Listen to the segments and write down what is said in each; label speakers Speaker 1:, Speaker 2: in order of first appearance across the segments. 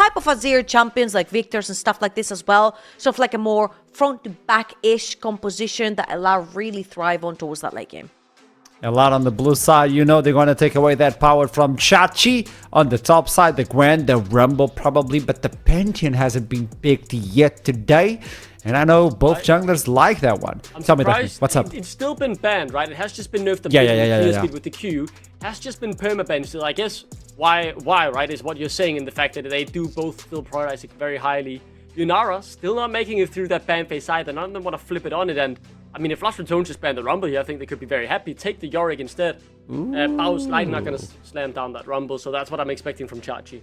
Speaker 1: type of Azir champions like Victors and stuff like this as well. Sort of like a more front to back-ish composition that allow really thrive on towards that late game.
Speaker 2: A lot on the blue side, you know they're going to take away that power from Chachi. On the top side, the Grand, the Rumble probably, but the Pantheon hasn't been picked yet today. And I know both junglers like that one. Tell me, Daphne, what's up?
Speaker 3: It's still been banned, right? It has just been nerfed a
Speaker 2: bit
Speaker 3: speed with the Q. It has just been permabanned. So I guess why, right, is what you're saying in the fact that they do both still prioritize it very highly. Yunara still not making it through that ban phase either. None of them want to flip it on it, and I mean, if Ratones just banned the Rumble here, I think they could be very happy. Take the Yorick instead. Bao's likely not going to slam down that Rumble, so that's what I'm expecting from Chachi.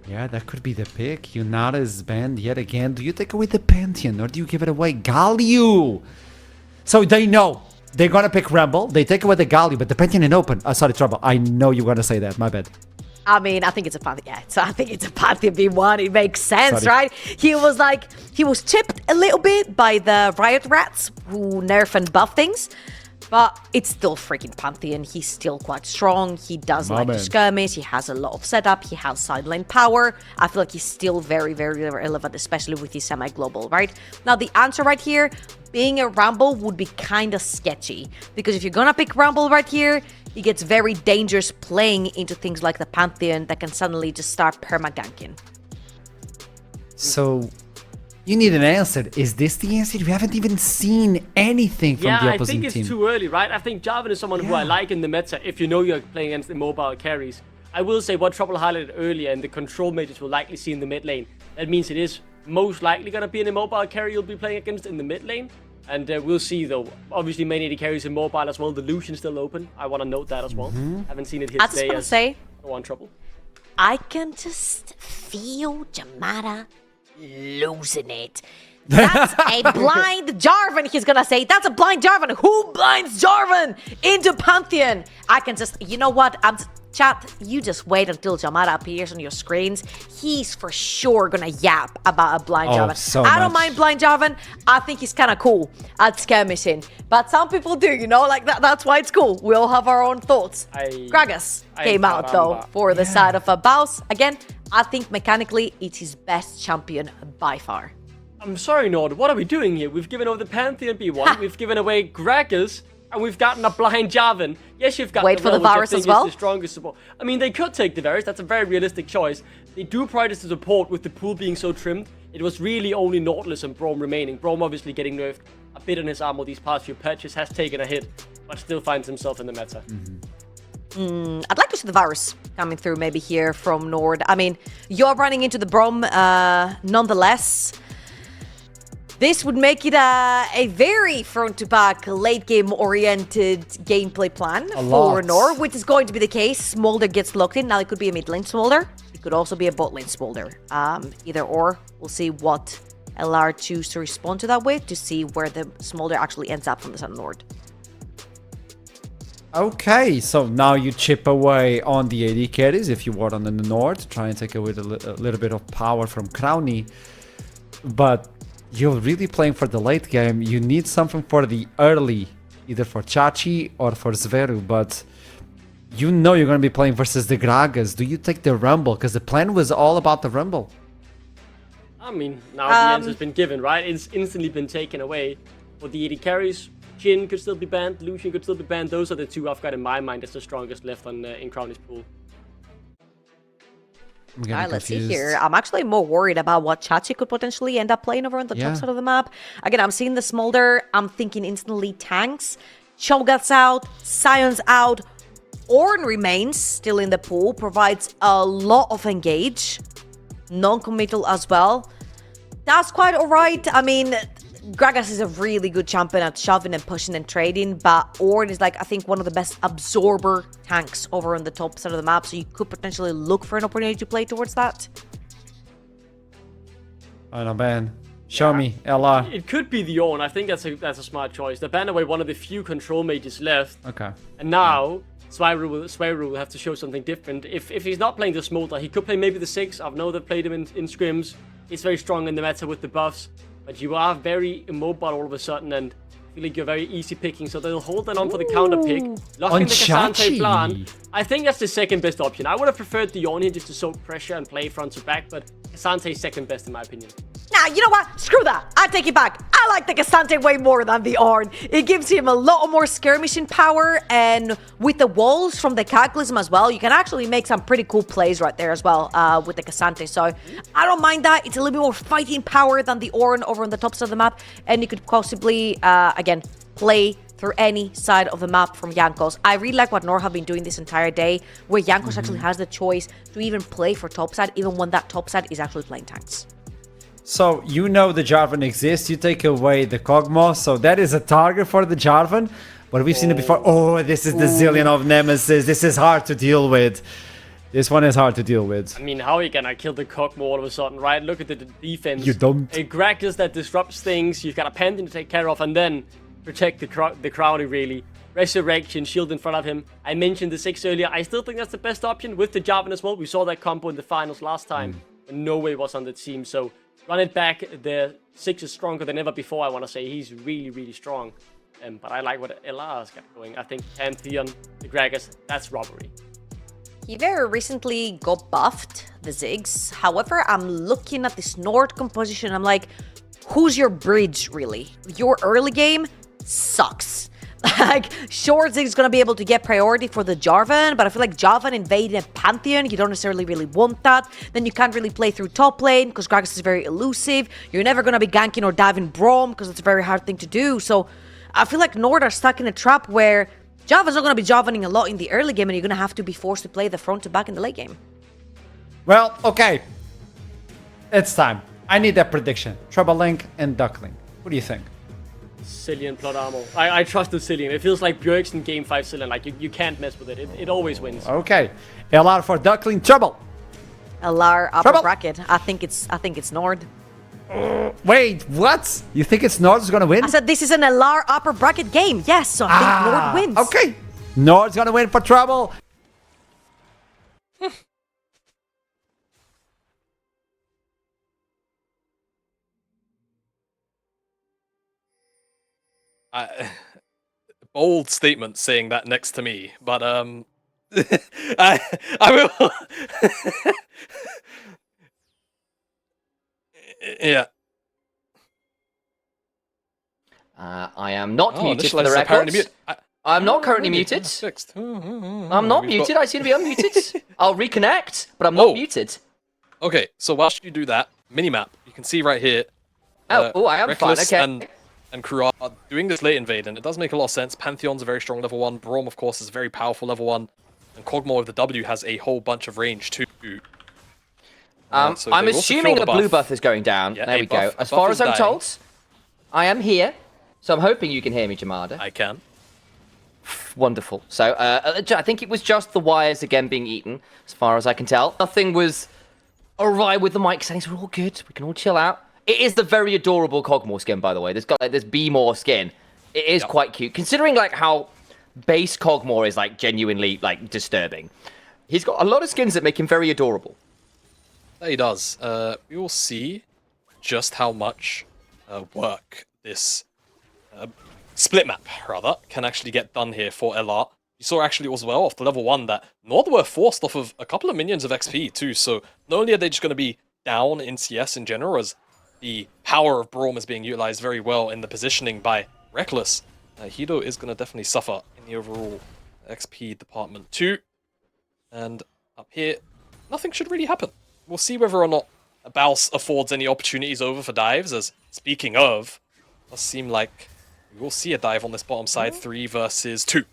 Speaker 2: Yeah, that could be the pick. Yunara is banned yet again. Do you take away the Pantheon or do you give it away? Galio! So they know. They're going to pick Rumble. They take away the Galio, but the Pantheon in open. Sorry, Trouble. I know you're going to say that. My bad.
Speaker 1: I mean, I think it's a Pantheon. Yeah, so I think it's a Pantheon V1. It makes sense, right? He was chipped a little bit by the Riot Rats who nerf and buff things, but it's still freaking Pantheon. He's still quite strong. He does like to skirmish. He has a lot of setup. He has side lane power. I feel like he's still very, very relevant, especially with his semi-global, right? Now, the answer right here, being a Rumble would be kind of sketchy, because if you're gonna pick Rumble right here, it gets very dangerous playing into things like the Pantheon that can suddenly just start perma-ganking.
Speaker 2: So, you need an answer. Is this the answer? We haven't even seen anything from the opposing team.
Speaker 3: I think it's too early, right? I think Jarvan is someone who I like in the meta if you know you're playing against immobile carries. I will say what Trouble highlighted earlier, and the control mages will likely see in the mid lane. That means it is most likely going to be an immobile carry you'll be playing against in the mid lane. And we'll see, though. Obviously, main AD carries immobile as well. The Lucian's still open. I want to note that as well. Haven't seen it hit today.
Speaker 1: I just want to say,
Speaker 3: go on, Trouble.
Speaker 1: I can just feel Jamada losing it. That's a blind Jarvan, he's gonna say. That's a blind Jarvan. Who blinds Jarvan into Pantheon? I can just, you know what? Chat, you just wait until Jamada appears on your screens. He's for sure gonna yap about a blind Jarvan. I don't mind blind Jarvan. I think he's kind of cool at skirmishing. But some people do, you know, like that's why it's cool. We all have our own thoughts. Gragas came out, though, for the side of a Baus. Again, I think mechanically, it's his best champion by far.
Speaker 3: I'm sorry, Nord. What are we doing here? We've given away the Pantheon B1. We've given away Gragas. And we've gotten a blind Jarvan. Yes, you've got
Speaker 1: the Varus as well.
Speaker 3: Is the strongest support. I mean, they could take the Varus. That's a very realistic choice. They do prioritize the support with the pool being so trimmed. It was really only Nautilus and Braum remaining. Braum obviously getting nerfed a bit on his armor these past few patches. Has taken a hit, but still finds himself in the meta.
Speaker 1: I'd like to see the Varus coming through maybe here from Nord. I mean, you're running into the Braum nonetheless. This would make it a very front-to-back, late-game-oriented gameplay plan for Nord, which is going to be the case. Smolder gets locked in. Now, it could be a mid-lane Smolder. It could also be a bot-lane Smolder. Either or. We'll see what LR choose to respond to that with, to see where the Smolder actually ends up from the side of Nord.
Speaker 2: Okay, so now you chip away on the AD carries if you were on the Nord. Try and take away a little bit of power from Crowny. But you're really playing for the late game. You need something for the early, either for Chachi or for Zveru, but you know you're going to be playing versus the Gragas. Do you take the Rumble? Because the plan was all about the Rumble.
Speaker 3: I mean, now the answer's been given, right? It's instantly been taken away. For the AD carries, Jhin could still be banned, Lucian could still be banned. Those are the two I've got in my mind as the strongest left on in Crowny's pool.
Speaker 1: All right, let's see here. I'm actually more worried about what Chachi could potentially end up playing over on the top side of the map. Again, I'm seeing the Smolder. I'm thinking instantly tanks. Cho'Gath's out. Sion's out. Ornn remains still in the pool. Provides a lot of engage. Non-committal as well. That's quite all right. I mean, Gragas is a really good champion at shoving and pushing and trading, but Ornn is like, I think, one of the best absorber tanks over on the top side of the map, so you could potentially look for an opportunity to play towards that.
Speaker 2: I don't know, man. Show me, LR.
Speaker 3: It could be the Ornn. I think that's a smart choice. They banned away one of the few control mages left.
Speaker 2: Okay.
Speaker 3: And now, Swyru will have to show something different. If he's not playing the Smolder, he could play maybe the 6. I've known they've played him in scrims. He's very strong in the meta with the buffs. But you are very immobile all of a sudden, and I feel like you're very easy picking, so they'll hold that on for the counter pick. Locking
Speaker 2: On
Speaker 3: the Cassante
Speaker 2: Chachi.
Speaker 3: plan. I think that's the second best option. I would have preferred the Ornn just to soak pressure and play front to back, but Cassante's second best in my opinion.
Speaker 1: Nah, you know what? Screw that. I take it back. I like the Cassante way more than the Ornn. It gives him a lot more skirmishing power, and with the walls from the Cataclysm as well, you can actually make some pretty cool plays right there as well with the Cassante. So I don't mind that. It's a little bit more fighting power than the Ornn over on the top side of the map, and you could possibly, again, play through any side of the map from Jankos. I really like what NORD have been doing this entire day, where Jankos actually has the choice to even play for top side, even when that top side is actually playing tanks.
Speaker 2: So you know the Jarvan exists, you take away the Kog'Maw, so that is a target for the Jarvan. But we've seen it before. Oh, this is the Zillion of Nemesis. This is hard to deal with. This one is hard to deal with.
Speaker 3: I mean, how are you gonna kill the Kog'Maw all of a sudden, right? Look at the defense.
Speaker 2: You don't.
Speaker 3: A Gragas that disrupts things, you've got a Pantheon to take care of, and then protect the Crowny, really. Resurrection, shield in front of him. I mentioned the 6 earlier. I still think that's the best option with the Jarvan as well. We saw that combo in the finals last time, and no way was on the team, so run it back. The 6 is stronger than ever before, I want to say. He's really, really strong. But I like what LR's got going. I think Pantheon, the Gragas, that's robbery.
Speaker 1: He very recently got buffed, the Ziggs. However, I'm looking at this NORD composition. I'm like, who's your bridge, really? Your early game sucks. Like, sure, Ziggs gonna be able to get priority for the Jarvan, but I feel like Jarvan invading a Pantheon, you don't necessarily really want that. Then you can't really play through top lane, because Gragas is very elusive. You're never gonna be ganking or diving Braum, because it's a very hard thing to do. So, I feel like NORD are stuck in a trap where Jarvan's not gonna be Jarvaning a lot in the early game, and you're gonna have to be forced to play the front to back in the late game.
Speaker 2: Well, okay. It's time. I need that prediction. Trouble Link and Duckling. What do you think?
Speaker 3: Cillian plot armor. I trust the Cillian. It feels like Bjerg's in game 5 Cillian. Like, you can't mess with it. It always wins.
Speaker 2: Okay. LR for Duckling. Trouble.
Speaker 1: LR upper
Speaker 2: Trouble.
Speaker 1: bracket. I think it's NORD.
Speaker 2: Wait, what? You think it's NORD's gonna win?
Speaker 1: I said this is an LR upper bracket game. Yes, so I think NORD wins.
Speaker 2: Okay. NORD's gonna win for Trouble.
Speaker 4: Bold statement saying that next to me, but I will. Yeah.
Speaker 5: I am not muted
Speaker 4: Initialize
Speaker 5: for the
Speaker 4: is apparently
Speaker 5: record. I'm not currently muted.
Speaker 4: Fixed.
Speaker 5: I'm not
Speaker 4: We've
Speaker 5: muted.
Speaker 4: got-
Speaker 5: I seem to be unmuted. I'll reconnect, but I'm not
Speaker 4: Oh.
Speaker 5: muted.
Speaker 4: Okay, so whilst you do that, minimap, you can see right here.
Speaker 5: Oh, I am fine.
Speaker 4: Reckless
Speaker 5: Okay.
Speaker 4: and Crew are doing this late invade, and it does make a lot of sense. Pantheon's a very strong level 1. Braum, of course, is a very powerful level 1. And Kog'Maw with the W has a whole bunch of range too. So
Speaker 5: I'm
Speaker 4: they will
Speaker 5: assuming
Speaker 4: secure
Speaker 5: a blue buff is going down.
Speaker 4: Yeah,
Speaker 5: there
Speaker 4: a
Speaker 5: we go.
Speaker 4: buff- a
Speaker 5: As
Speaker 4: buff
Speaker 5: far
Speaker 4: is
Speaker 5: as I'm
Speaker 4: dying.
Speaker 5: told, I am here. So I'm hoping you can hear me, Jamada.
Speaker 4: I can.
Speaker 5: Wonderful. So I think it was just the wires again being eaten, as far as I can tell. Nothing was awry with the mic settings. We're all good. We can all chill out. It is the very adorable Kog'Maw skin, by the way. There's got like this B-More skin. It is quite cute, considering like how base Kog'Maw is like genuinely like disturbing. He's got a lot of skins that make him very adorable.
Speaker 4: That he does. We will see just how much work this split map, rather, can actually get done here for LR. You saw actually as well off the level 1 that NORD were forced off of a couple of minions of XP too, so not only are they just going to be down in CS in general, as the power of Braum is being utilized very well in the positioning by Reckless, Hido is going to definitely suffer in the overall XP department too. And up here, nothing should really happen. We'll see whether or not Baus affords any opportunities over for dives, as speaking of, it does seem like we will see a dive on this bottom side, 3 versus 2.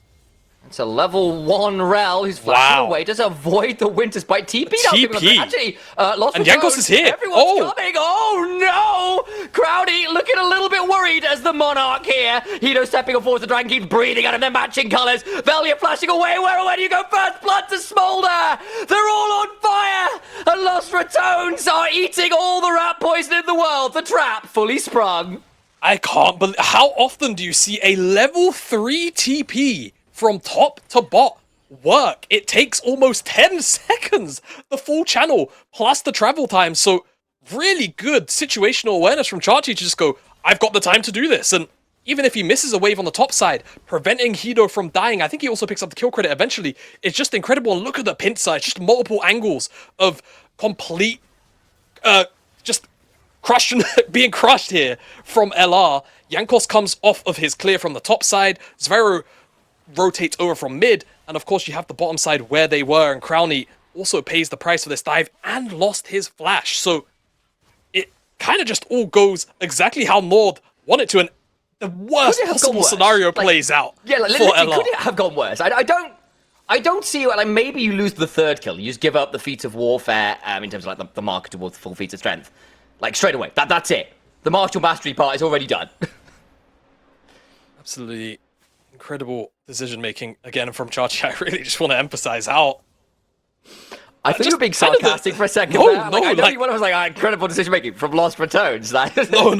Speaker 5: It's a level 1 Rel who's flashing
Speaker 4: Wow.
Speaker 5: away. Does avoid the Winter's Bite. TP now.
Speaker 4: TP.
Speaker 5: Actually, lost
Speaker 4: And
Speaker 5: the
Speaker 4: Jankos
Speaker 5: phone.
Speaker 4: is here.
Speaker 5: Everyone's
Speaker 4: Oh.
Speaker 5: coming. Oh no! Crowdy looking a little bit worried as the Monarch here. Hido stepping forward. The dragon keeps breathing out of their matching colours. Velia flashing away. Where do you go first? Blood to smolder. They're all on fire. And Lost Ratones are eating all the rat poison in the world. The trap fully sprung.
Speaker 4: I can't believe, how often do you see a level 3 TP from top to bot work? It takes almost 10 seconds, the full channel, plus the travel time, so really good situational awareness from Chachi to just go, I've got the time to do this, and even if he misses a wave on the top side, preventing Hido from dying, I think he also picks up the kill credit eventually. It's just incredible. And look at the pincer. It's just multiple angles of complete, just being crushed here from LR. Jankos comes off of his clear from the top side. Zvero rotates over from mid. And of course, you have the bottom side where they were. And Crowny also pays the price for this dive and lost his flash. So it kind of just all goes exactly how NORD wanted to. And the worst possible scenario plays out.
Speaker 5: Yeah, like,
Speaker 4: for
Speaker 5: literally,
Speaker 4: LR.
Speaker 5: could it have gone worse? I don't see it. Like, maybe you lose the third kill. You just give up the feats of warfare in terms of like the marker towards full feats of strength. Like, straight away. That's it. The martial mastery part is already done.
Speaker 4: Absolutely incredible decision-making, again, from Chachi. I really just want to emphasize how...
Speaker 5: I think you were being sarcastic for a second.
Speaker 4: No,
Speaker 5: there. I know you was like, incredible decision-making from Lost Ratones.
Speaker 4: No.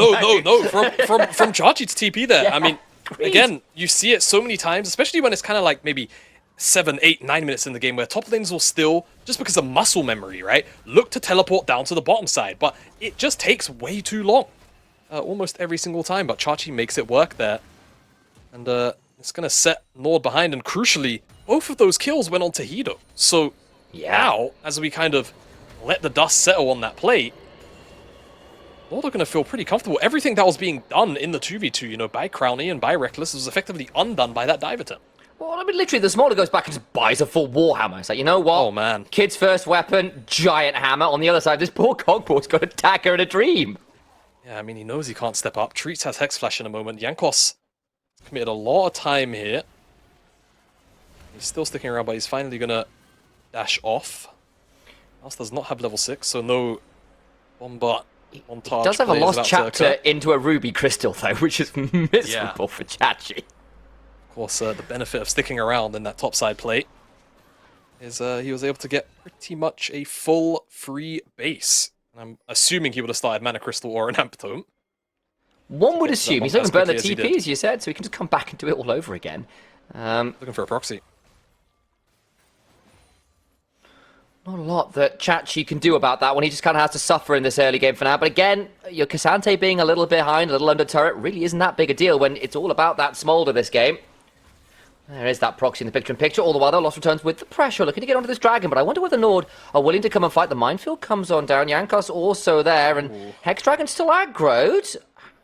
Speaker 4: From Chachi to TP there.
Speaker 5: Yeah,
Speaker 4: I mean,
Speaker 5: agreed.
Speaker 4: again, you see it so many times, especially when it's kind of like maybe 7, 8, 9 minutes in the game where top lanes will still, just because of muscle memory, right, look to teleport down to the bottom side. But it just takes way too long. Almost every single time, but Chachi makes it work there. And it's going to set NORD behind, and crucially, both of those kills went on to Hido. So now, as we kind of let the dust settle on that plate, NORD are going to feel pretty comfortable. Everything that was being done in the 2v2, you know, by Crowny and by Reckless was effectively undone by that dive attempt.
Speaker 5: Well, I mean, literally, the smaller goes back and just buys a full Warhammer. It's like, you know what?
Speaker 4: Oh, man.
Speaker 5: Kid's first weapon, giant hammer. On the other side, this poor Cogboard's got a dagger and a dream.
Speaker 4: Yeah, I mean, he knows he can't step up. Treats has Hex Flash in a moment. Jankos committed a lot of time here. He's still sticking around, but he's finally going to dash off. Mouse does not have level 6, so no Bombard montage.
Speaker 5: He does have a
Speaker 4: play is
Speaker 5: lost
Speaker 4: about to
Speaker 5: chapter
Speaker 4: occur.
Speaker 5: into a ruby crystal, though, which is miserable for Chachi.
Speaker 4: Of course, the benefit of sticking around in that topside plate is he was able to get pretty much a full free base. I'm assuming he would have started Mana Crystal or an Amptome.
Speaker 5: One would assume. He's not even burned the
Speaker 4: as he
Speaker 5: TP,
Speaker 4: did.
Speaker 5: as you said, so he can just come back and do it all over again.
Speaker 4: Looking for a proxy.
Speaker 5: Not a lot that Chachi can do about that one. He just kind of has to suffer in this early game for now. But again, your Cassante being a little behind, a little under turret, really isn't that big a deal when it's all about that smolder this game. There is that proxy in the picture-in-picture. All the while, though, Lost Returns with the pressure, looking to get onto this dragon. But I wonder whether NORD are willing to come and fight. The minefield comes on down. Jankos also there, and Hex Dragon still aggroed.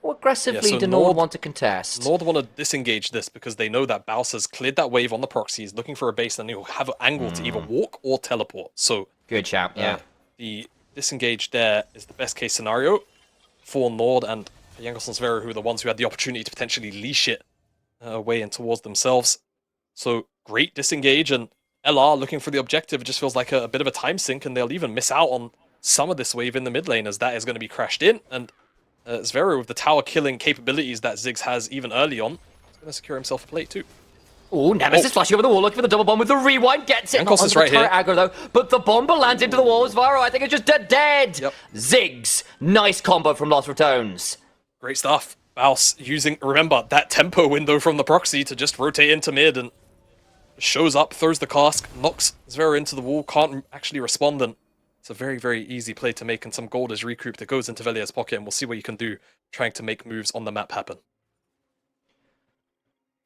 Speaker 5: How aggressively do NORD want to contest?
Speaker 4: NORD want to disengage this because they know that Baus has cleared that wave on the proxy. He's looking for a base, and he'll have an angle to either walk or teleport. So
Speaker 5: good shout, yeah.
Speaker 4: The disengage there is the best case scenario for NORD and Jankos and Zvero, who are the ones who had the opportunity to potentially leash it away and towards themselves. So great disengage, and LR looking for the objective. It just feels like a bit of a time sink, and they'll even miss out on some of this wave in the mid lane, as that is going to be crashed in. And Zvero, with the tower killing capabilities that Ziggs has even early on, is going to secure himself a plate too.
Speaker 5: Oh, Nemesis flashing over the wall, looking for the double bomb with the rewind, gets it.
Speaker 4: Jankos is right
Speaker 5: here. Aggro, though, but the bomber lands into the wall. Zvaro, I think, it's just dead.
Speaker 4: Yep.
Speaker 5: Ziggs, nice combo from Lost Ratones.
Speaker 4: Great stuff. Baus using, remember, that tempo window from the proxy to just rotate into mid and shows up, throws the cask, knocks Zvero into the wall, can't actually respond, and it's a very, very easy play to make, and some gold is recouped. It goes into Velia's pocket, and we'll see what you can do trying to make moves on the map happen.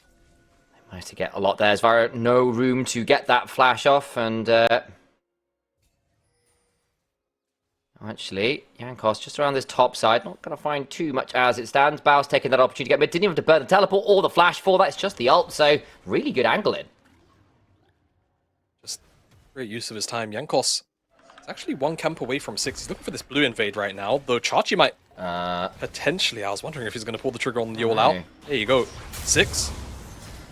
Speaker 5: They managed to get a lot there. Zvaro, no room to get that flash off, and actually, Jankos just around this top side, not going to find too much as it stands. Baus taking that opportunity to get mid, didn't even have to burn the teleport or the flash for that, it's just the ult, so really good angling.
Speaker 4: Just great use of his time. Jankos is actually one camp away from 6. He's looking for this blue invade right now, though Chachi might potentially. I was wondering if he's going to pull the trigger on the all out. There you go. 6.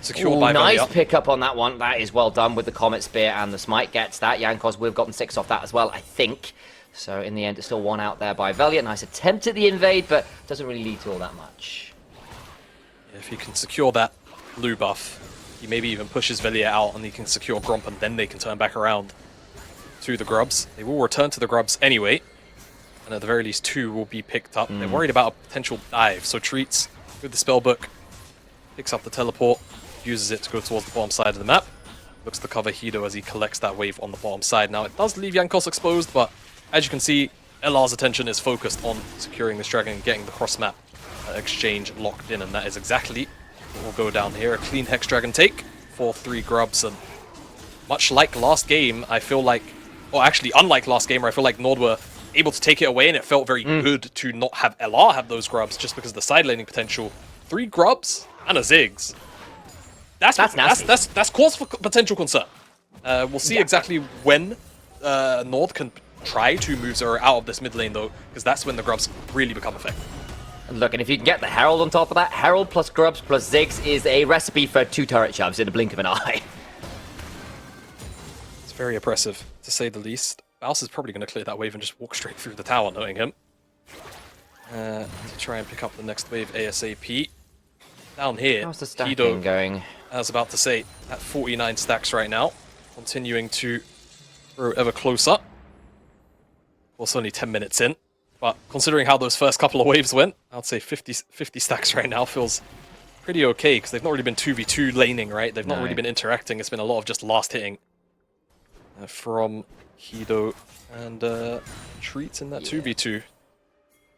Speaker 4: Secured by
Speaker 5: nice
Speaker 4: Velia.
Speaker 5: pickup on that one. That is well done with the Comet Spear and the Smite gets that. Jankos, we've gotten 6 off that as well, I think. So in the end, it's still 1 out there by Velia. Nice attempt at the invade, but doesn't really lead to all that much.
Speaker 4: If he can secure that blue buff, he maybe even pushes Velia out and he can secure Gromp, and then they can turn back around to the Grubs. They will return to the Grubs anyway, and at the very least 2 will be picked up. They're worried about a potential dive, so Treats with the spellbook picks up the teleport, uses it to go towards the bottom side of the map. Looks to cover Hido as he collects that wave on the bottom side. Now it does leave Jankos exposed, but as you can see, LR's attention is focused on securing this dragon and getting the cross map exchange locked in, and that is exactly what will go down here. A clean Hex Dragon take for 3 grubs, and much like last game, I feel like, or actually unlike last game where I feel like NORD were able to take it away, and it felt very good to not have LR have those grubs just because of the side laning potential. 3 grubs and a Ziggs. That's
Speaker 5: nasty.
Speaker 4: That's cause for potential concern. We'll see exactly when NORD can try to move Zero out of this mid lane though, because that's when the grubs really become effective.
Speaker 5: And look, and if you can get the Herald on top of that, Herald plus grubs plus Ziggs is a recipe for 2 turret shoves in a blink of an eye.
Speaker 4: It's very oppressive, to say the least. Baus is probably going to clear that wave and just walk straight through the tower, knowing him. To try and pick up the next wave ASAP. Down here,
Speaker 5: How's the stacking
Speaker 4: Kido,
Speaker 5: going?
Speaker 4: I was about to say, at 49 stacks right now, continuing to grow ever closer. Well, it's only 10 minutes in, but considering how those first couple of waves went, I'd say 50 stacks right now feels pretty okay, because they've not really been 2v2 laning, right? They've not really been interacting. It's been a lot of just last hitting from Kido and Treats in that 2v2.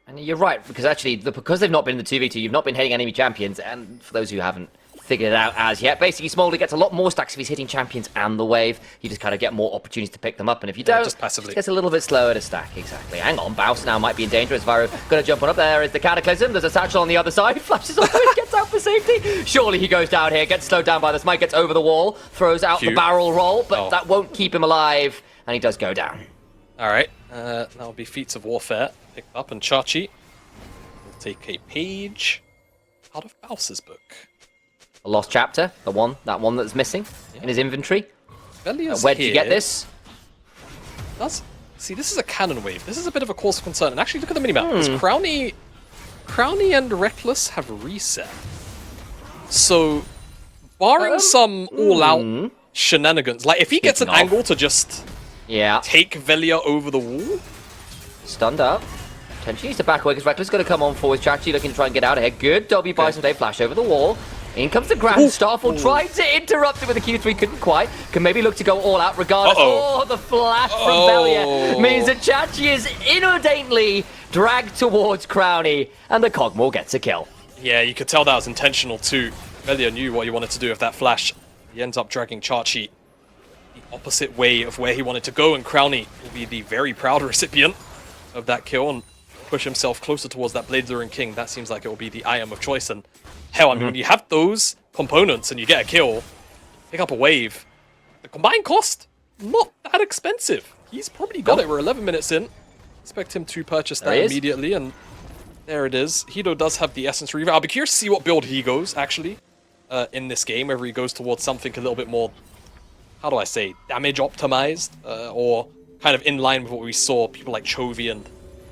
Speaker 5: And you're right, because actually, because they've not been in the 2v2, you've not been hitting enemy champions, and for those who haven't figured it out as yet, basically Smolder gets a lot more stacks if he's hitting champions and the wave. You just kind of get more opportunities to pick them up, and if you don't,
Speaker 4: just passively.
Speaker 5: it gets a little bit slower to stack. Exactly. Hang on, Baus now might be in danger as Viro going to jump on up. There is the Cataclysm. There's a Satchel on the other side. Flashes off it, gets out for safety. Surely he goes down here, gets slowed down by the smite, gets over the wall, throws out the barrel roll, but that won't keep him alive, and he does go down.
Speaker 4: Alright, that'll be Feats of Warfare picked up, and Chachi will take a page out of Baus's book.
Speaker 5: A lost chapter, that one that's missing in his inventory.
Speaker 4: Velia's
Speaker 5: Where did you
Speaker 4: here.
Speaker 5: get this?
Speaker 4: See, this is a cannon wave. This is a bit of a cause for concern. And actually, look at the minimap. Because Crowny and Reckless have reset. So, barring some all-out shenanigans, like if he gets an angle to just take Velia over the wall,
Speaker 5: stunned up. Potentially needs to back away because Reckless is going to come on forward. Chachi looking to try and get out of here. Good. W buys some day flash over the wall. In comes the Grand Starfall, tried to interrupt it with a Q3, couldn't quite. Can maybe look to go all out regardless. Oh, the flash from Velia means that Chachi is inordinately dragged towards Crowny, and the Cogmore gets a kill.
Speaker 4: Yeah, you could tell that was intentional too. Velia knew what he wanted to do with that flash. He ends up dragging Chachi the opposite way of where he wanted to go, and Crowny will be the very proud recipient of that kill and push himself closer towards that Blade Luring King. That seems like it will be the item of choice, and hell, I mean, when you have those components and you get a kill, pick up a wave, the combined cost, not that expensive. He's probably got it. We're 11 minutes in. Expect him to purchase that immediately, and there it is. Hido does have the Essence Reaver. I'll be curious to see what build he goes, actually, in this game, whether he goes towards something a little bit more, how do I say, damage optimized, or kind of in line with what we saw people like Chovy and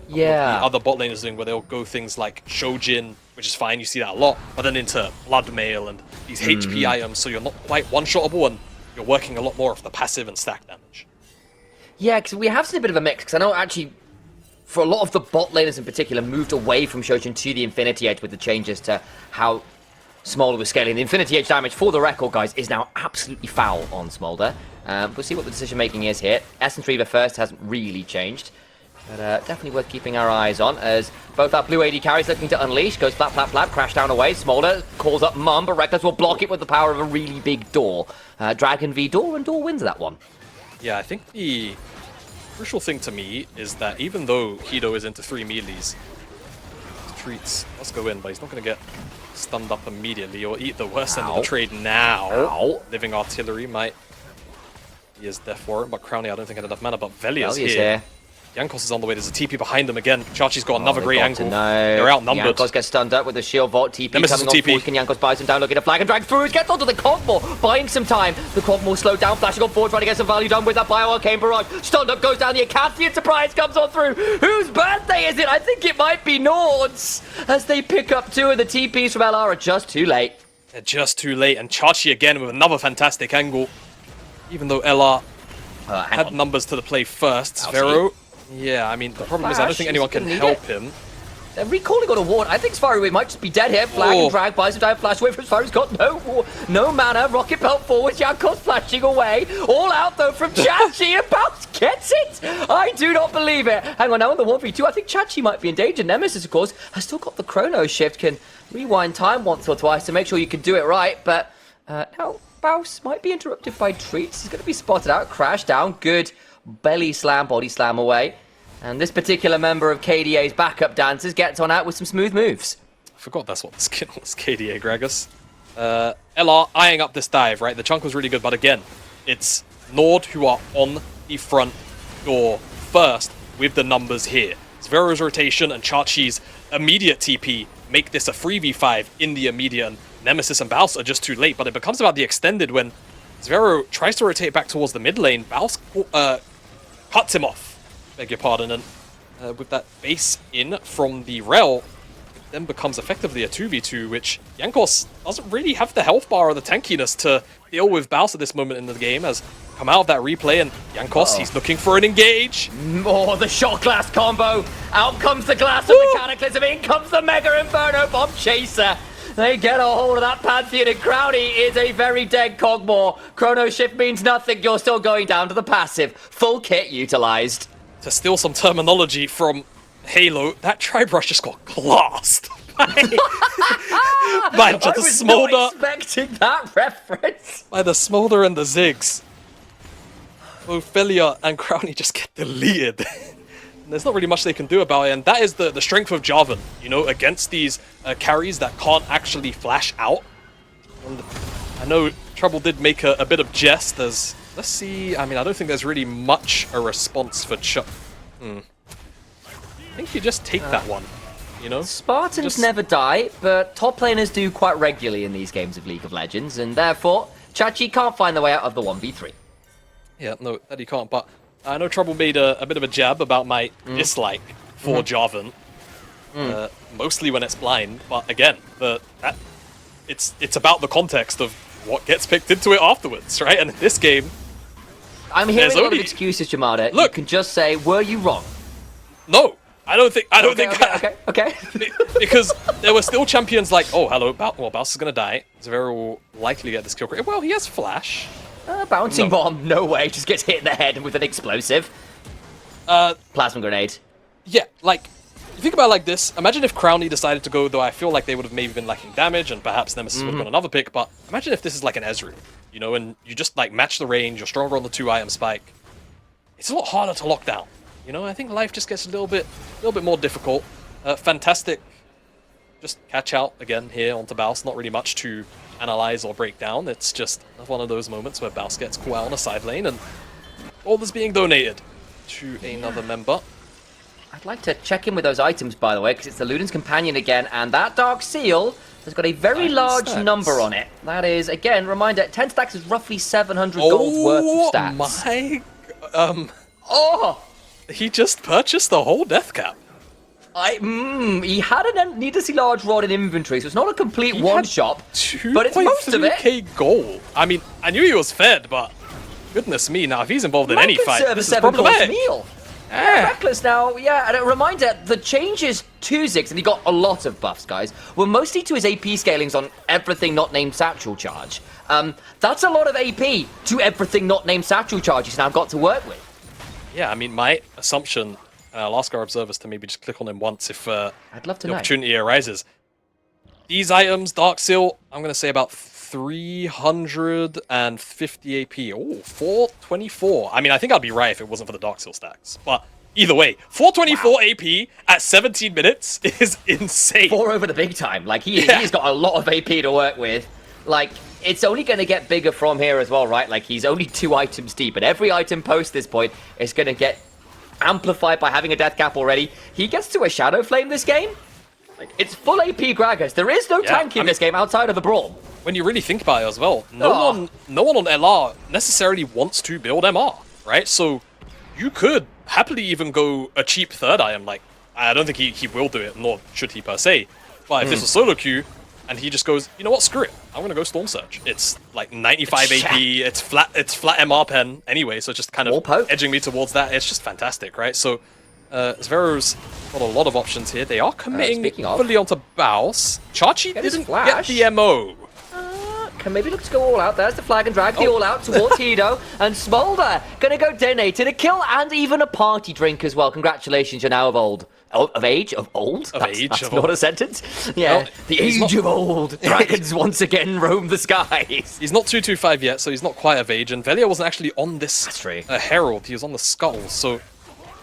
Speaker 4: the other bot laners doing, where they'll go things like Shojin, which is fine, you see that a lot, but then into Bloodmail and these HP items, so you're not quite one-shottable, and you're working a lot more of the passive and stack damage.
Speaker 5: Yeah, because we have seen a bit of a mix, because I know actually, for a lot of the bot laners in particular, moved away from Shojin to the Infinity Edge with the changes to how Smolder was scaling. The Infinity Edge damage, for the record, guys, is now absolutely foul on Smolder. We'll see what the decision-making is here. Essence Reaver first hasn't really changed. But definitely worth keeping our eyes on, as both our blue AD carries looking to unleash. Goes flap, flap, flap, crash down away. Smolder calls up Mum, but Reckless will block it with the power of a really big door. Dragon v Door, and Door wins that one.
Speaker 4: Yeah, I think the crucial thing to me is that even though Hido is into 3 melees, Treats does go in, but he's not going to get stunned up immediately or eat the worst end of the trade now. Living Artillery might be his death warrant, but Crowny I don't think had enough mana, but Velia's here. Yankos is on the way. There's a TP behind them again. Chachi's got another great angle. They're outnumbered.
Speaker 5: Yankos gets stunned up with the shield vault. TP
Speaker 4: Nemesis
Speaker 5: coming on forward. Can Yankos buys him down, looking to flag and drag through. Gets onto the Cogmore, buying some time. The Cogmore slowed down, flashing on forward, trying to get some value done with that Bio-Arcane Barrage. Stunned up, goes down. The Acacian Surprise comes on through. Whose birthday is it? I think it might be Nord's, as they pick up 2 of the TPs from LR are just too late.
Speaker 4: They're just too late, and Chachi again with another fantastic angle. Even though LR had numbers to the play first. Vero. Yeah, I mean, the problem is I don't think anyone can help him.
Speaker 5: They're recalling on a ward. I think Spyro might just be dead here. Flag and drag, buys some time, flash away from Spyro's got no mana. Rocket belt forward, Jankos flashing away. All out though from Chachi, and Bounce gets it! I do not believe it. Hang on, now in the 1v2, I think Chachi might be in danger. Nemesis, of course, has still got the chrono shift, can rewind time once or twice to make sure you can do it right, but now Bounce might be interrupted by Treats. He's going to be spotted out, crash down, good belly slam, body slam away. And this particular member of KDA's backup dancers gets on out with some smooth moves.
Speaker 4: I forgot that's what the skin was, KDA Gragas. LR eyeing up this dive, right? The chunk was really good, but again, it's NORD who are on the front door first with the numbers here. Zvero's rotation and Chachi's immediate TP make this a 3v5 in the immediate, and Nemesis and Baus are just too late, but it becomes about the extended when Zvero tries to rotate back towards the mid lane. Baus cuts him off. Beg your pardon, and with that base in from the Rel, it then becomes effectively a 2v2, which Jankos doesn't really have the health bar or the tankiness to deal with Baus at this moment in the game, has come out of that replay, and Jankos, he's looking for an engage.
Speaker 5: Oh, the shot glass combo. Out comes the glass of the Cataclysm, in comes the Mega Inferno Bomb Chaser. They get a hold of that Pantheon, and Crowdy is a very dead Cogmore. Chrono Shift means nothing, you're still going down to the passive. Full kit utilized.
Speaker 4: To steal some terminology from Halo, that Tribrush just got glassed by just the Smolder.
Speaker 5: I was not expecting that reference.
Speaker 4: By the Smolder and the Ziggs. Ophelia and Crowley just get deleted. There's not really much they can do about it, and that is the strength of Jarvan, you know, against these carries that can't actually flash out. And I know Trouble did make a bit of jest as... Let's see, I mean, I don't think there's really much a response for Chuck. I think you just take that one, you know?
Speaker 5: Spartans never die, but top laners do quite regularly in these games of League of Legends, and therefore, Chachi can't find the way out of the 1v3.
Speaker 4: Yeah, no, that he can't, but I know Trouble made a bit of a jab about my dislike for Jarvan, mostly when it's blind, but again, it's about the context of what gets picked into it afterwards, right? And in this game,
Speaker 5: I'm hearing a lot of excuses, Jamada.
Speaker 4: Look,
Speaker 5: you can just say, were you wrong?
Speaker 4: No, I don't think.
Speaker 5: Okay.
Speaker 4: Because there were still champions like, oh, hello, Baus is gonna die. Zvero will likely get this kill. Well, he has flash.
Speaker 5: Bouncing bomb, no way. Just gets hit in the head with an explosive. Plasma grenade.
Speaker 4: Yeah, like, you think about it like this. Imagine if Crowley decided to go, though I feel like they would have maybe been lacking damage, and perhaps Nemesis would have got another pick, but imagine if this is like an Ezreal, you know, and you just, like, match the range, you're stronger on the 2-item spike. It's a lot harder to lock down, you know? I think life just gets a little bit more difficult. Fantastic. Just catch out again here onto Baus. Not really much to analyze or break down. It's just one of those moments where Baus gets caught out on a side lane, and all is being donated to another member.
Speaker 5: I'd like to check in with those items, by the way, because it's the Luden's Companion again, and that Dark Seal has got a very large number on it. That is, again, reminder, 10 stacks is roughly 700 gold worth of stats.
Speaker 4: Oh! He just purchased the whole death cap.
Speaker 5: He had a needlessly large rod in inventory, so it's not a complete one-shot, but it's most of it.
Speaker 4: 2.3k gold. I mean, I knew he was fed, but goodness me, now if he's involved in any fight, this is problematic.
Speaker 5: Reckless now, yeah, and a reminder, the changes to Ziggs, and he got a lot of buffs, guys, were mostly to his AP scalings on everything not named Satchel Charge. That's a lot of AP to everything not named Satchel Charge he's now got to work with.
Speaker 4: Yeah, I mean, my assumption, and I'll ask our observers to maybe just click on him once if the opportunity arises. These items, Dark Seal, I'm going to say about 350 AP. Oh, 424. I mean, I think I'd be right if it wasn't for the Dark Seal stacks. But either way, 424 AP at 17 minutes is insane.
Speaker 5: 4 over the big time. Like, he's got a lot of AP to work with. Like, it's only going to get bigger from here as well, right? Like, he's only 2 items deep, and every item post this point is going to get amplified by having a death cap already. He gets to a Shadow Flame this game. Like, it's full AP Gragas. There is no tank in this game outside of the Brawl.
Speaker 4: When you really think about it as well, no one on LR necessarily wants to build MR, right? So you could happily even go a cheap third item. Like, I don't think he will do it, nor should he per se. But if this was solo queue, and he just goes, you know what, screw it, I'm gonna go Storm Surge. It's like 95 AP, it's flat MR pen anyway, so it's just kind of edging me towards that. It's just fantastic, right? So Zvero's got a lot of options here. They are committing
Speaker 5: speaking of-
Speaker 4: fully onto Baus. Chachi
Speaker 5: Get his
Speaker 4: didn't
Speaker 5: flash.
Speaker 4: get the MO.
Speaker 5: Can maybe look to go all out. There's the flag and drag, the all out towards Hido. And Smolder gonna go detonated, a kill and even a party drink as well. Congratulations, you're now of old. Of age? Of old? That's
Speaker 4: of
Speaker 5: not
Speaker 4: old.
Speaker 5: a sentence. Yeah,
Speaker 4: Well,
Speaker 5: the
Speaker 4: he's
Speaker 5: age
Speaker 4: not-
Speaker 5: of old. Dragons once again roam the skies.
Speaker 4: He's not 225 yet, so he's not quite of age. And Velia wasn't actually on this
Speaker 5: That's true.
Speaker 4: Herald. He was on the Skull. So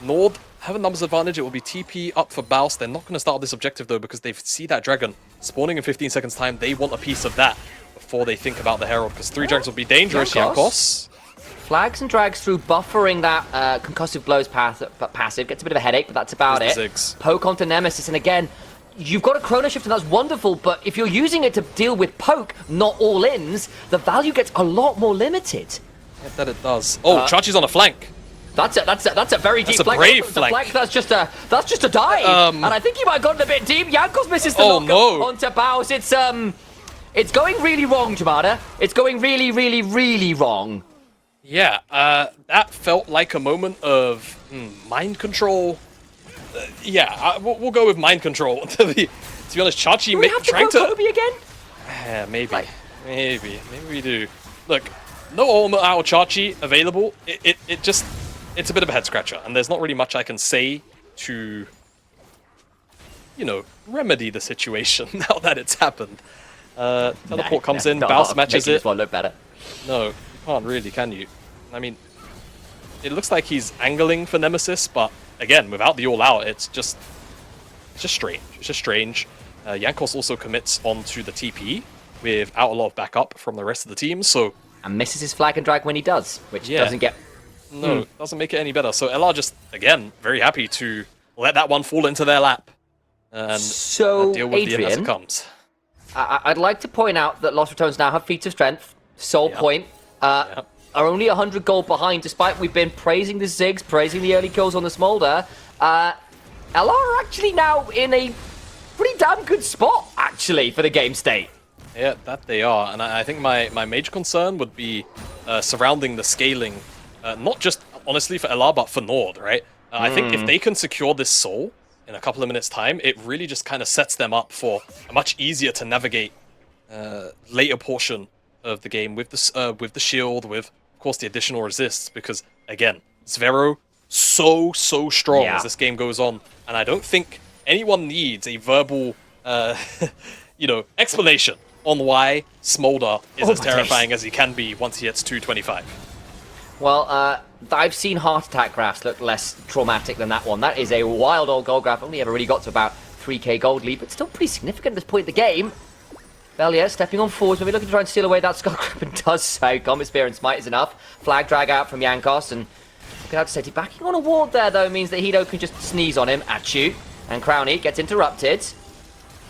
Speaker 4: NORD have a numbers advantage. It will be TP up for Baus. They're not going to start this objective, though, because they see that dragon spawning in 15 seconds' time. They want a piece of that before they think about the Herald, because 3 dragons will be dangerous.
Speaker 5: Jankos.
Speaker 4: Jankos.
Speaker 5: Flags and drags through, buffering that concussive blows passive. Gets a bit of a headache, but that's about
Speaker 4: There's
Speaker 5: it.
Speaker 4: the Ziggs.
Speaker 5: Poke onto Nemesis, and again, you've got a Chrono Shift, and that's wonderful, but if you're using it to deal with poke, not all-ins, the value gets a lot more limited.
Speaker 4: Yeah, that it does. Oh, Chachi's on a flank.
Speaker 5: That's a very deep
Speaker 4: a
Speaker 5: flank.
Speaker 4: brave
Speaker 5: The
Speaker 4: flank.
Speaker 5: That's just a dive. And I think he might have gotten a bit deep. Jankos misses the
Speaker 4: Oh,
Speaker 5: knock
Speaker 4: no.
Speaker 5: onto Baus. It's going really wrong, Jamada. It's going really, really, really wrong.
Speaker 4: Yeah, that felt like a moment of mind control. We'll go with mind control. To be honest, Chachi
Speaker 5: Do we have to
Speaker 4: trying
Speaker 5: go
Speaker 4: to.
Speaker 5: Kobe again?
Speaker 4: Yeah, maybe.
Speaker 5: Like-
Speaker 4: Maybe we do. Look, no armor out of Chachi available. It's a bit of a head scratcher, and there's not really much I can say to, remedy the situation now that it's happened. Teleport comes in, Baus matches
Speaker 5: making
Speaker 4: it.
Speaker 5: this one look better.
Speaker 4: No, you can't really, can you? I mean, it looks like he's angling for Nemesis, but again, without the all-out, it's just strange. It's just strange. Jankos also commits onto the TP without a lot of backup from the rest of the team, so...
Speaker 5: And misses his flag and drag when he does, which doesn't get...
Speaker 4: No, doesn't make it any better. So LR just, again, very happy to let that one fall into their lap and
Speaker 5: So,
Speaker 4: deal with the end as it
Speaker 5: Adrian,
Speaker 4: comes.
Speaker 5: I'd like to point out that Lost Ratones now have feats of strength, soul point, are only 100 gold behind, despite we've been praising the Ziggs, praising the early kills on the Smolder. LR are actually now in a pretty damn good spot, actually, for the game state.
Speaker 4: Yeah, that they are. And I think my major concern would be surrounding the scaling, not just, honestly, for LR, but for NORD, right? I think if they can secure this soul in a couple of minutes' time, it really just kind of sets them up for a much easier to navigate later portion of the game with the shield, with, of course, the additional resists, because, again, Zvero so strong as this game goes on, and I don't think anyone needs a verbal, explanation on why Smolder is as terrifying as he can be once he hits 225.
Speaker 5: Well, I've seen heart attack graphs look less traumatic than that one. That is a wild old gold graph. Only ever really got to about 3k gold lead, but still pretty significant at this point in the game. Belia stepping on forwards, maybe looking to try and steal away that skull grab, and does so. Combat Spear and Smite is enough. Flag drag out from Jankos, and looking out to Seti. Backing on a ward there, though, means that Hido can just sneeze on him at you. And Crowny gets interrupted.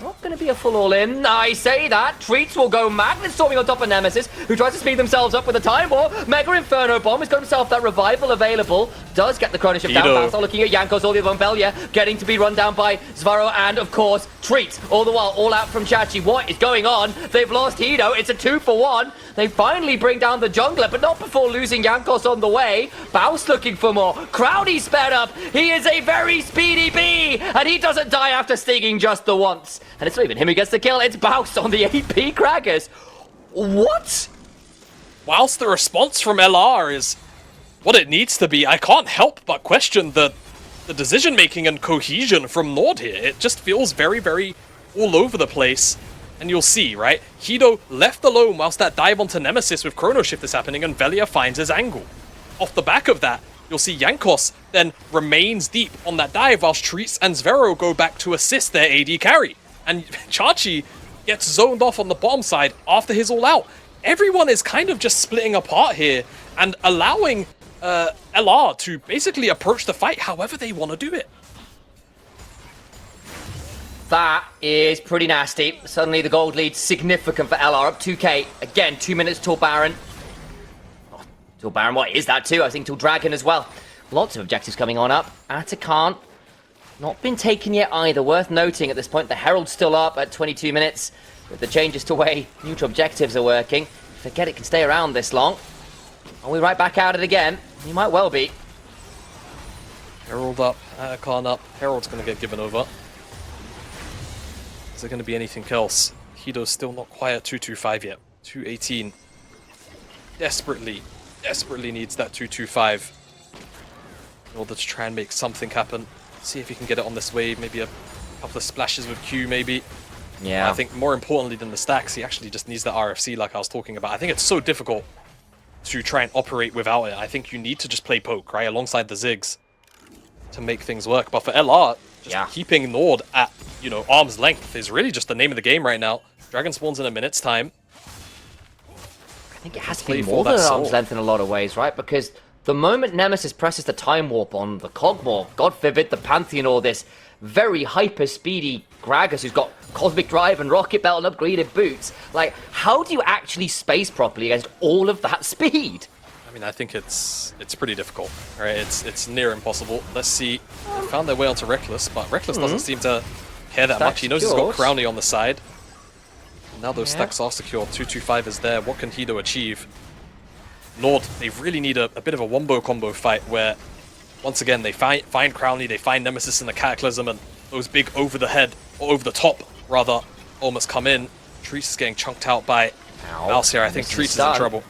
Speaker 5: Not going to be a full all-in. I say that. Treats will go Magnet storming on top of Nemesis, who tries to speed themselves up with a Time War. Mega Inferno Bomb has got himself that revival available. Does get the Chrono Shift down. Basel looking at Jankos, all the way on Belia, getting to be run down by Zvaro, and of course, Treat. All the while, all out from Chachi. What is going on? They've lost Hido. It's a 2-for-1. They finally bring down the jungler, but not before losing Jankos on the way. Baus looking for more. Crowdy sped up. He is a very speedy bee, and he doesn't die after stinging just the once. And it's not even him who gets the kill, it's Baus on the AP Crackers. What?
Speaker 4: Whilst the response from LR is what it needs to be, I can't help but question the decision-making and cohesion from NORD here. It just feels very, very all over the place. And you'll see, right? Hido left alone whilst that dive onto Nemesis with Chrono Shift is happening, and Velia finds his angle. Off the back of that, you'll see Jankos then remains deep on that dive whilst Treats and Zvero go back to assist their AD carry. And Chachi gets zoned off on the bottom side after his all-out. Everyone is kind of just splitting apart here and allowing LR to basically approach the fight however they want to do it.
Speaker 5: That is pretty nasty. Suddenly the gold lead significant for LR, up 2k. Again, 2 minutes till Baron. Oh, till Baron, what is that too? I think till Dragon as well. Lots of objectives coming on up. Atakan, not been taken yet either. Worth noting at this point, the Herald's still up at 22 minutes. With the changes to way neutral objectives are working. Forget it can stay around this long. Are we right back at it again? You might well be.
Speaker 4: Herald up, Khan up. Herald's going to get given over. Is there going to be anything else? Hido's still not quite at 225 yet. 218. Desperately needs that 225 in order to try and make something happen. See if he can get it on this wave. Maybe a couple of splashes with Q, maybe.
Speaker 5: Yeah.
Speaker 4: I think more importantly than the stacks, he actually just needs that RFC like I was talking about. I think it's so difficult to try and operate without it. I think you need to just play poke, right, alongside the Ziggs to make things work. But for LR, just keeping NORD at, you know, arm's length is really just the name of the game right now. Dragon spawns in a minute's time.
Speaker 5: I think it has to be more than arm's length in a lot of ways, right? Because the moment Nemesis presses the time warp on the Cogmore, God forbid the Pantheon or this very hyper-speedy Gragas who's got Cosmic Drive and Rocket Belt and upgraded boots, like, how do you actually space properly against all of that speed?
Speaker 4: I mean, I think it's pretty difficult, right? It's near impossible. Let's see. They found their way onto Reckless, but Reckless doesn't seem to care that much. He knows he's got Crowny on the side. Now those stacks are secure. 225 is there. What can Hido achieve? NORD, they really need a bit of a wombo combo fight where, once again, they find Crowny, they find Nemesis in the Cataclysm, and those big over the head, or over the top, rather, almost come in. Treese is getting chunked out by Mouse here. I think Treese is in trouble.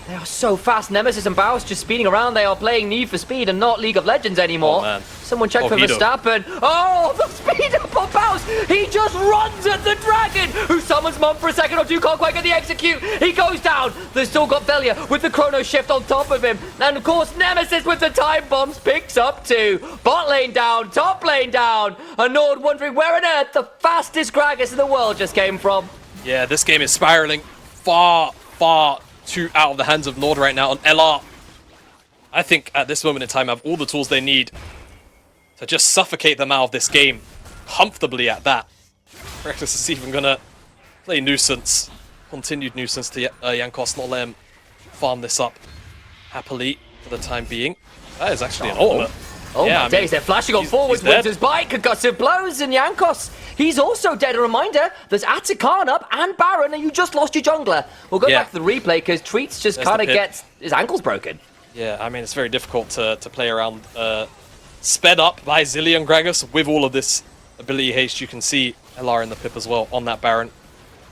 Speaker 5: They are so fast. Nemesis and Baus just speeding around. They are playing Need for Speed and not League of Legends anymore.
Speaker 4: Oh, man.
Speaker 5: Someone check for Verstappen. Oh, the speed up of Baus. He just runs at the dragon, who summons Mum for a second or two. Can't quite get the execute. He goes down. They've still got Velia with the chrono shift on top of him. And of course, Nemesis with the time bombs picks up two. Bot lane down, top lane down. And NORD wondering where on earth the fastest Gragas in the world just came from.
Speaker 4: Yeah, this game is spiraling far too out of the hands of NORD right now. And LR, I think at this moment in time, have all the tools they need to just suffocate them out of this game comfortably at that. Reckless is even going to play Nuisance. Continued Nuisance to Jankos, not let him farm this up happily for the time being. That is actually an ultimate.
Speaker 5: Oh my days, they're flashing on forwards. Winter's Bite, concussive blows, and Jankos, he's also dead. A reminder, there's Atakan up and Baron, and you just lost your jungler. We'll go back to the replay, because Treats just kind of gets his ankles broken.
Speaker 4: Yeah, I mean, it's very difficult to play around sped up by Zillion Gragas with all of this ability haste. You can see LR in the pip as well on that Baron.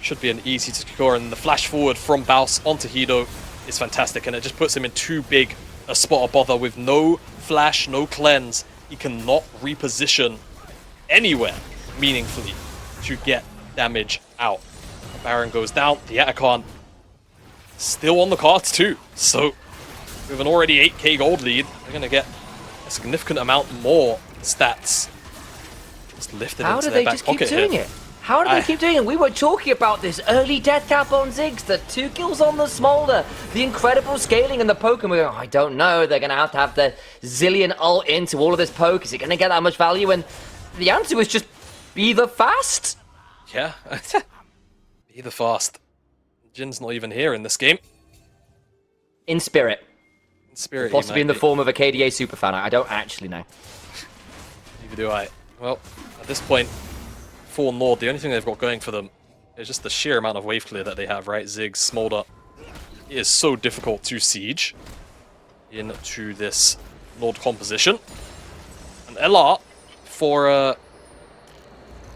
Speaker 4: Should be an easy to secure, and the flash forward from Baus onto Hido is fantastic, and it just puts him in too big a spot of bother with no flash, no cleanse. He cannot reposition anywhere meaningfully to get damage out. The Baron goes down, the Atakan still on the cards too. So with an already 8k gold lead, they're going to get a significant amount more stats just lifted into their back pocket here.
Speaker 5: How do they keep doing it? We were talking about this early death cap on Ziggs, the 2 kills on the Smolder, the incredible scaling and the poke, and we're going, I don't know, they're going to have the Zillion ult into all of this poke. Is it going to get that much value? And the answer was just be the fast.
Speaker 4: Yeah, be the fast. Jin's not even here in this game.
Speaker 5: In spirit.
Speaker 4: In spirit,
Speaker 5: possibly in the form of a KDA superfan. I don't actually know.
Speaker 4: Neither do I. Well, at this point, for NORD, the only thing they've got going for them is just the sheer amount of wave clear that they have, right? Ziggs, Smolder. It is so difficult to siege into this NORD composition. And LR, for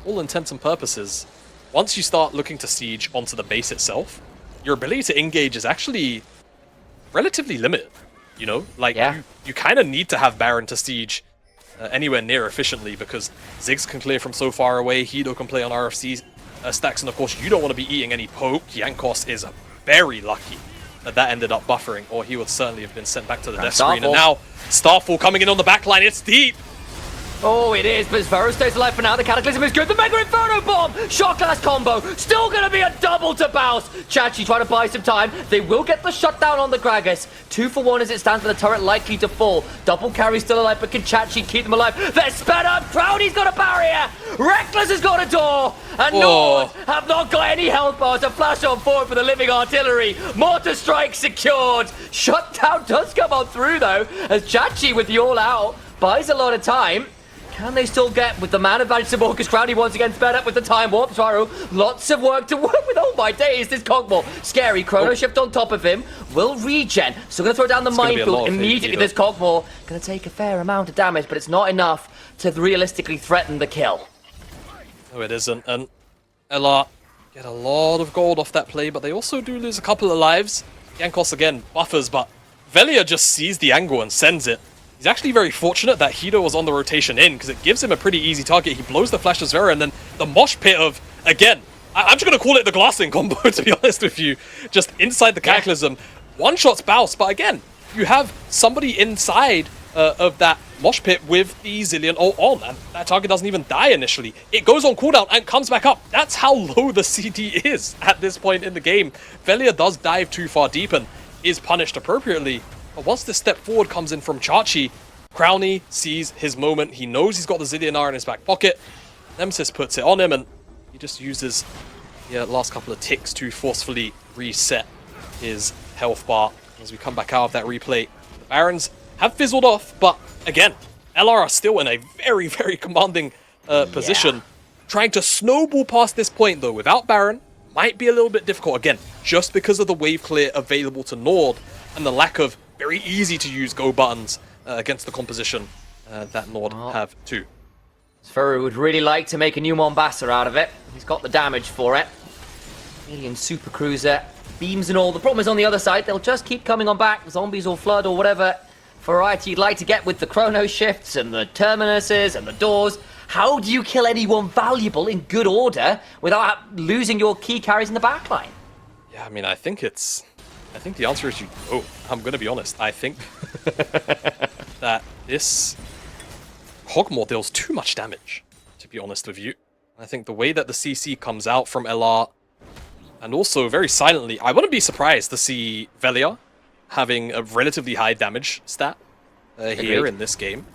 Speaker 4: all intents and purposes, once you start looking to siege onto the base itself, your ability to engage is actually relatively limited. You know, like you kind of need to have Baron to siege anywhere near efficiently, because Ziggs can clear from so far away, Hido can play on RFC stacks, and of course you don't want to be eating any poke. Jankos is very lucky that ended up buffering, or he would certainly have been sent back to the death screen. And now Starfall coming in on the backline, it's deep!
Speaker 5: Oh, it is, but Vero stays alive for now. The Cataclysm is good. The Mega Inferno Bomb! Shot glass combo. Still going to be a double to Baus. Chachi trying to buy some time. They will get the shutdown on the Gragas. 2 for 1 as it stands, with the turret likely to fall. Double carry still alive, but can Chachi keep them alive? They're sped up. Crowdy's got a barrier. Reckless has got a door. And NORD have not got any health bars to flash on forward for the living artillery. Mortar strike secured. Shutdown does come on through, though, as Chachi with the all-out buys a lot of time. Can they still get with the man advantage to Marcus Crowley once again sped up with the time warp? Tyro, lots of work to work with. Oh my days, this Cogmore. Scary. Chrono Shift on top of him. Will regen. Still going to throw down the minefield immediately. This Cogmore going to take a fair amount of damage, but it's not enough to realistically threaten the kill.
Speaker 4: No, it isn't. And LR get a lot of gold off that play, but they also do lose a couple of lives. Jankos again buffers, but Velia just sees the angle and sends it. He's actually very fortunate that Hido was on the rotation in, because it gives him a pretty easy target. He blows the Flash as Vera, and then the mosh pit of, again, I'm just going to call it the glassing combo, to be honest with you. Just inside the Cataclysm. One-shots Baus, but again, you have somebody inside of that mosh pit with the Zilean ult on, and that target doesn't even die initially. It goes on cooldown and comes back up. That's how low the CD is at this point in the game. Velia does dive too far deep and is punished appropriately. But once the step forward comes in from Chachi, Crowley sees his moment. He knows he's got the Zilean R in his back pocket. Nemesis puts it on him, and he just uses the last couple of ticks to forcefully reset his health bar. As we come back out of that replay, the Barons have fizzled off, but again, LR are still in a very, very commanding position. Trying to snowball past this point, though, without Baron, might be a little bit difficult. Again, just because of the wave clear available to NORD and the lack of very easy to use go buttons against the composition that NORD have too.
Speaker 5: Sferu would really like to make a new Mombasa out of it. He's got the damage for it. Alien Super Cruiser, beams and all. The problem is on the other side, they'll just keep coming on back. Zombies or Flood or whatever variety you'd like to get with the Chrono Shifts and the Terminuses and the doors. How do you kill anyone valuable in good order without losing your key carries in the backline?
Speaker 4: Yeah, I mean, I think the answer is you don't. I'm going to be honest. I think that this Hogmore deals too much damage, to be honest with you. I think the way that the CC comes out from LR, and also very silently, I wouldn't be surprised to see Velia having a relatively high damage stat here in this game,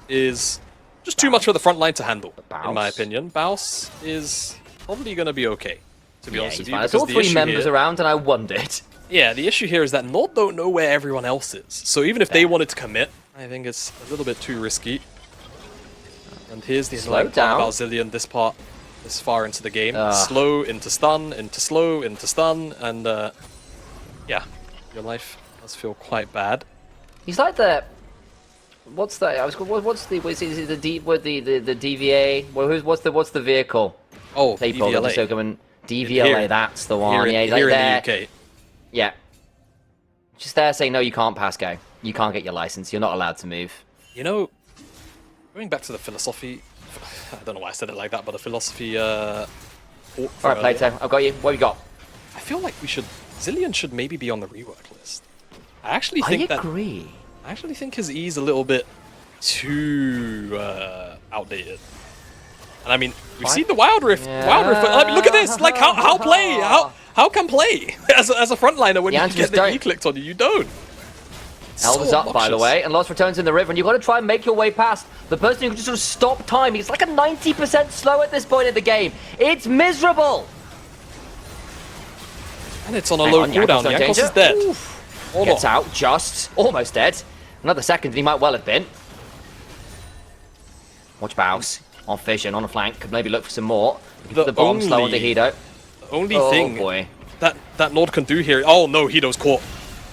Speaker 4: is just too much for the front line to handle, in my opinion. Baus is probably going to be okay, to be honest with you.
Speaker 5: There's all three members around, and I wondered.
Speaker 4: Yeah, the issue here is that NORD don't know where everyone else is. So even if they wanted to commit, I think it's a little bit too risky. And here's the annoying part about Zilean this far into the game. Slow into stun, into slow, into stun, and yeah, your life does feel quite bad.
Speaker 5: He's like the... What's the... What's the... Is it the DVA? Well, what's the vehicle?
Speaker 4: Oh, DVLA.
Speaker 5: DVLA, that's the one.
Speaker 4: Here,
Speaker 5: yeah, he's like
Speaker 4: here
Speaker 5: there.
Speaker 4: in the UK.
Speaker 5: Yeah. Just there saying, no, you can't pass go. You can't get your license. You're not allowed to move.
Speaker 4: You know, going back to the philosophy, I don't know why I said it like that, but the philosophy... Alright,
Speaker 5: Plato, I've got you. What have you got?
Speaker 4: I feel like Zilean should maybe be on the rework list. I actually think
Speaker 5: agree.
Speaker 4: I actually think his E's a little bit too outdated. And I mean, we've seen the Wild Rift.
Speaker 5: Yeah.
Speaker 4: Wild Rift. I mean, look at this. Like, how can play as a frontliner when you get the E clicked on you? You don't.
Speaker 5: Elder's up, by the way, and Lost Returns in the river, and you've got to try and make your way past the person who can just sort of stop time. He's like a 90% slow at this point in the game. It's miserable.
Speaker 4: And it's on a low cooldown. Jankos is dead.
Speaker 5: Gets out, just almost dead. Another second, and he might well have been. Watch Baus on Fission on the flank. Could maybe look for some more. The bomb slow on the Hido.
Speaker 4: The only thing that NORD can do here. Oh no, Hido's caught.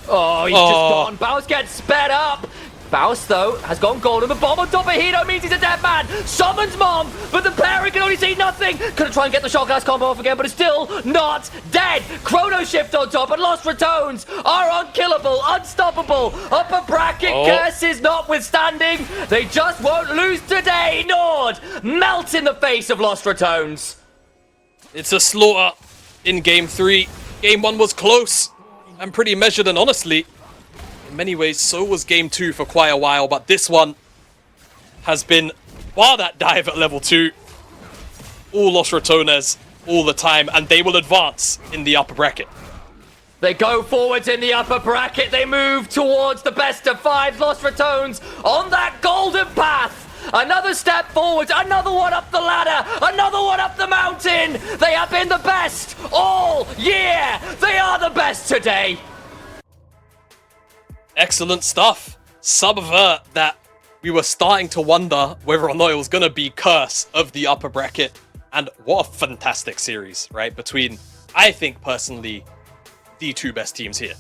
Speaker 5: Oh, he's just gone. Baus gets sped up. Baus, though, has gone golden. The bomb on top of Hido means he's a dead man. Summons Mom, but the parent can only see nothing. Gonna try and get the shot glass combo off again, but it's still not dead. Chrono Shift on top, and Lost Ratones are unkillable, unstoppable. Upper bracket curses notwithstanding. They just won't lose today. NORD melt in the face of Lost Ratones.
Speaker 4: It's a slaughter in Game 3. Game 1 was close and pretty measured, and honestly, in many ways, so was Game 2 for quite a while, but this one has been, bar that dive at level 2, all Los Ratones all the time, and they will advance in the upper bracket.
Speaker 5: They go forwards in the upper bracket. They move towards the best of 5. Lost Ratones on that golden path. Another step forward, another one up the ladder, another one up the mountain. They have been the best all year. They are the best today.
Speaker 4: Excellent stuff. Subvert that we were starting to wonder whether or not it was going to be Curse of the upper bracket. And what a fantastic series, right? Between, I think personally, the two best teams here.